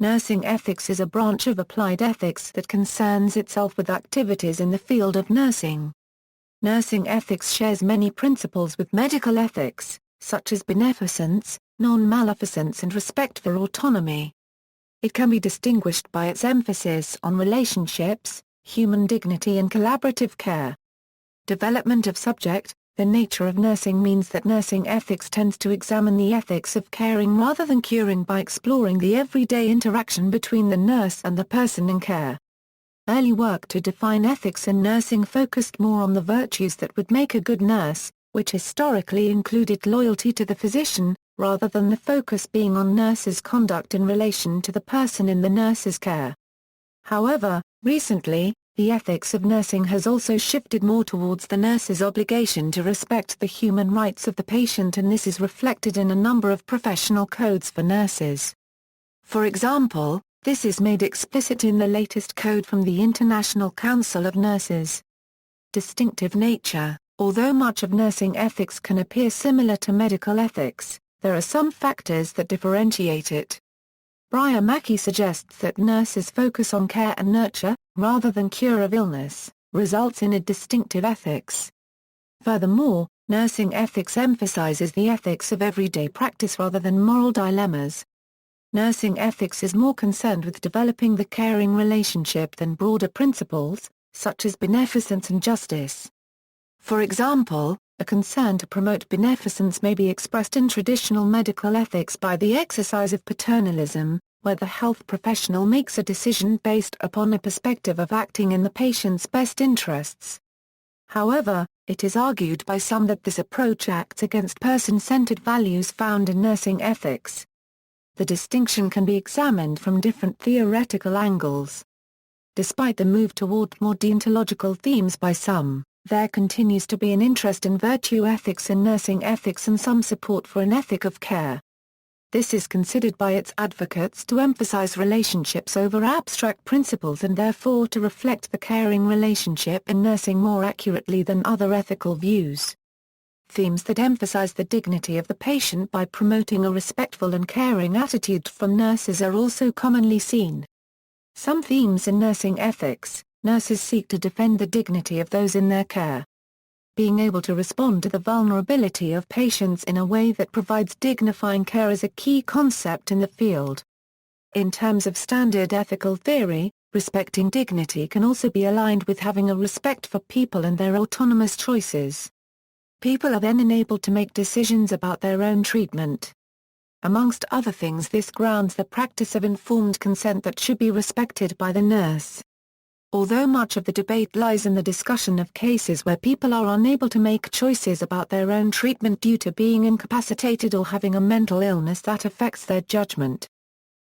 Nursing ethics is a branch of applied ethics that concerns itself with activities in the field of nursing. Nursing ethics shares many principles with medical ethics, such as beneficence, non-maleficence and respect for autonomy. It can be distinguished by its emphasis on relationships, human dignity and collaborative care. Development of subject. The nature of nursing means that nursing ethics tends to examine the ethics of caring rather than curing by exploring the everyday interaction between the nurse and the person in care. Early work to define ethics in nursing focused more on the virtues that would make a good nurse, which historically included loyalty to the physician, rather than the focus being on nurses' conduct in relation to the person in the nurse's care. However, recently, the ethics of nursing has also shifted more towards the nurse's obligation to respect the human rights of the patient, and this is reflected in a number of professional codes for nurses. For example, this is made explicit in the latest code from the International Council of Nurses. Distinctive nature. Although much of nursing ethics can appear similar to medical ethics, there are some factors that differentiate it. Briar Mackey suggests that nurses' focus on care and nurture, rather than cure of illness, results in a distinctive ethics. Furthermore, nursing ethics emphasizes the ethics of everyday practice rather than moral dilemmas. Nursing ethics is more concerned with developing the caring relationship than broader principles, such as beneficence and justice. For example, a concern to promote beneficence may be expressed in traditional medical ethics by the exercise of paternalism, where the health professional makes a decision based upon a perspective of acting in the patient's best interests. However, it is argued by some that this approach acts against person-centered values found in nursing ethics. The distinction can be examined from different theoretical angles. Despite the move toward more deontological themes by some, there continues to be an interest in virtue ethics in nursing ethics and some support for an ethic of care. This is considered by its advocates to emphasize relationships over abstract principles and therefore to reflect the caring relationship in nursing more accurately than other ethical views. Themes that emphasize the dignity of the patient by promoting a respectful and caring attitude from nurses are also commonly seen. Some themes in nursing ethics. Nurses seek to defend the dignity of those in their care. Being able to respond to the vulnerability of patients in a way that provides dignifying care is a key concept in the field. In terms of standard ethical theory, respecting dignity can also be aligned with having a respect for people and their autonomous choices. People are then enabled to make decisions about their own treatment. Amongst other things, this grounds the practice of informed consent that should be respected by the nurse. Although much of the debate lies in the discussion of cases where people are unable to make choices about their own treatment due to being incapacitated or having a mental illness that affects their judgment.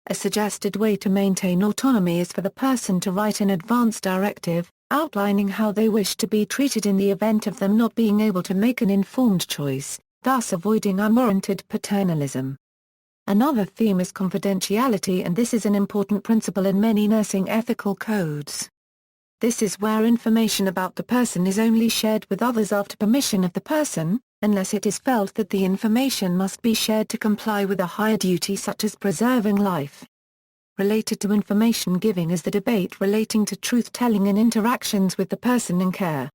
A suggested way to maintain autonomy is for the person to write an advance directive, outlining how they wish to be treated in the event of them not being able to make an informed choice, thus avoiding unwarranted paternalism. Another theme is confidentiality, and this is an important principle in many nursing ethical codes. This is where information about the person is only shared with others after permission of the person, unless it is felt that the information must be shared to comply with a higher duty such as preserving life. Related to information giving is the debate relating to truth-telling in interactions with the person in care.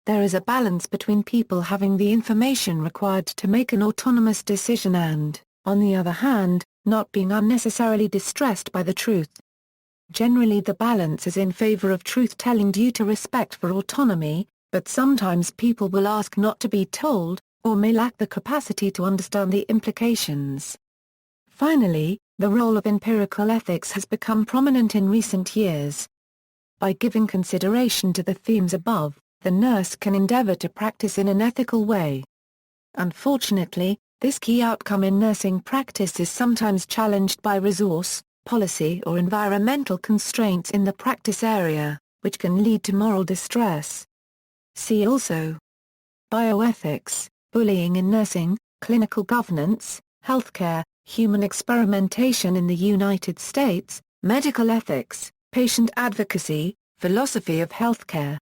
There is a balance between people having the information required to make an autonomous decision and, on the other hand, not being unnecessarily distressed by the truth. Generally, the balance is in favor of truth-telling due to respect for autonomy, but sometimes people will ask not to be told, or may lack the capacity to understand the implications. Finally, the role of empirical ethics has become prominent in recent years. By giving consideration to the themes above, the nurse can endeavor to practice in an ethical way. Unfortunately, this key outcome in nursing practice is sometimes challenged by resource, policy or environmental constraints in the practice area, which can lead to moral distress. See also: bioethics, bullying in nursing, clinical governance, healthcare, human experimentation in the United States, medical ethics, patient advocacy, philosophy of healthcare.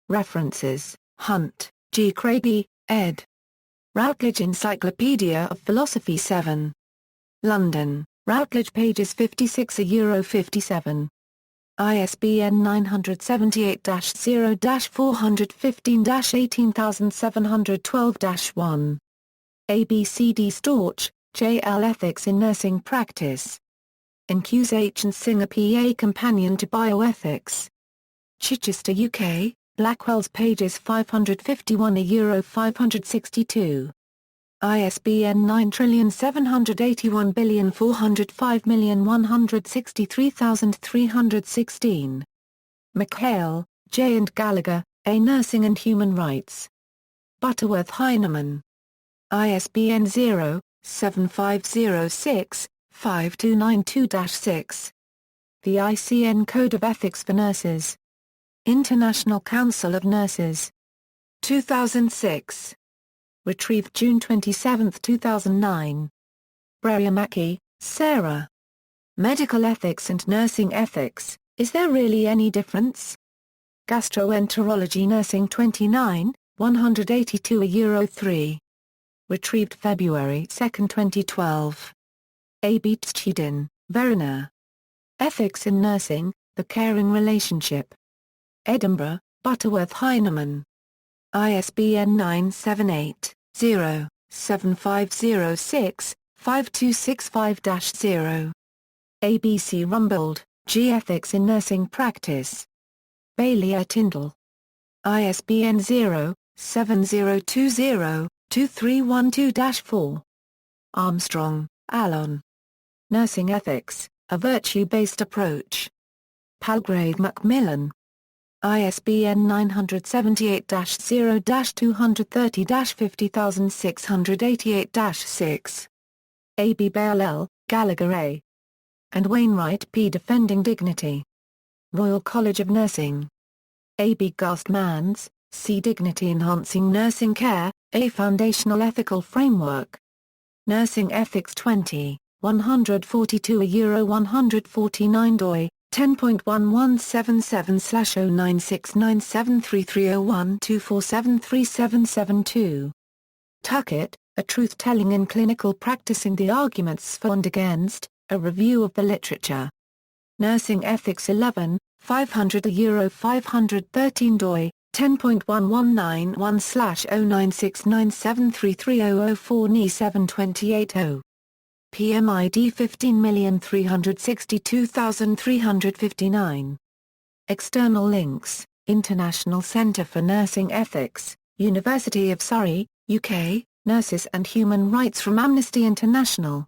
References: Hunt, G. Craigie, ed. Routledge Encyclopedia of Philosophy 7. London. Routledge pages 56 Euro 57. ISBN 978-0-415-18712-1. ABCD Storch, J.L. Ethics in Nursing Practice. In Hughes H. and Singer P.A. Companion to Bioethics. Chichester, UK, Blackwell's pages 551 Euro 562. ISBN 9781405163316. McHale, J. and Gallagher, A. Nursing and Human Rights. Butterworth Heinemann. ISBN 0-7506-5292-6. The ICN Code of Ethics for Nurses. International Council of Nurses. 2006. Retrieved June 27, 2009. Braiamaki, Sarah. Medical Ethics and Nursing Ethics, Is There Really Any Difference? Gastroenterology Nursing 29, 182 Euro 3. Retrieved February 2, 2012. Abitschidin, Verena. Ethics in Nursing, The Caring Relationship. Edinburgh, Butterworth Heinemann. ISBN 978-0-7506-5265-0. ABC Rumbold, G. Ethics in Nursing Practice. Bailey et al. ISBN 0-7020-2312-4. Armstrong, Alan. Nursing Ethics, A Virtue-Based Approach. Palgrave Macmillan. ISBN 978-0-230-50688-6. A. B. Bale L., Gallagher A. and Wainwright P. Defending Dignity. Royal College of Nursing. A. B. Gastmans, C. Dignity Enhancing Nursing Care, A Foundational Ethical Framework. Nursing Ethics 20, 142 Euro 149 doi, 10.1177/0969733012473772. Tuckett, A Truth-Telling in Clinical Practicing the Arguments for and Against, A Review of the Literature. Nursing Ethics 11, 500 Euro 513 doi, 10.1191/0969733004 Ni 7280. PMID 15362359. External links, International Centre for Nursing Ethics, University of Surrey, UK, Nurses and Human Rights from Amnesty International.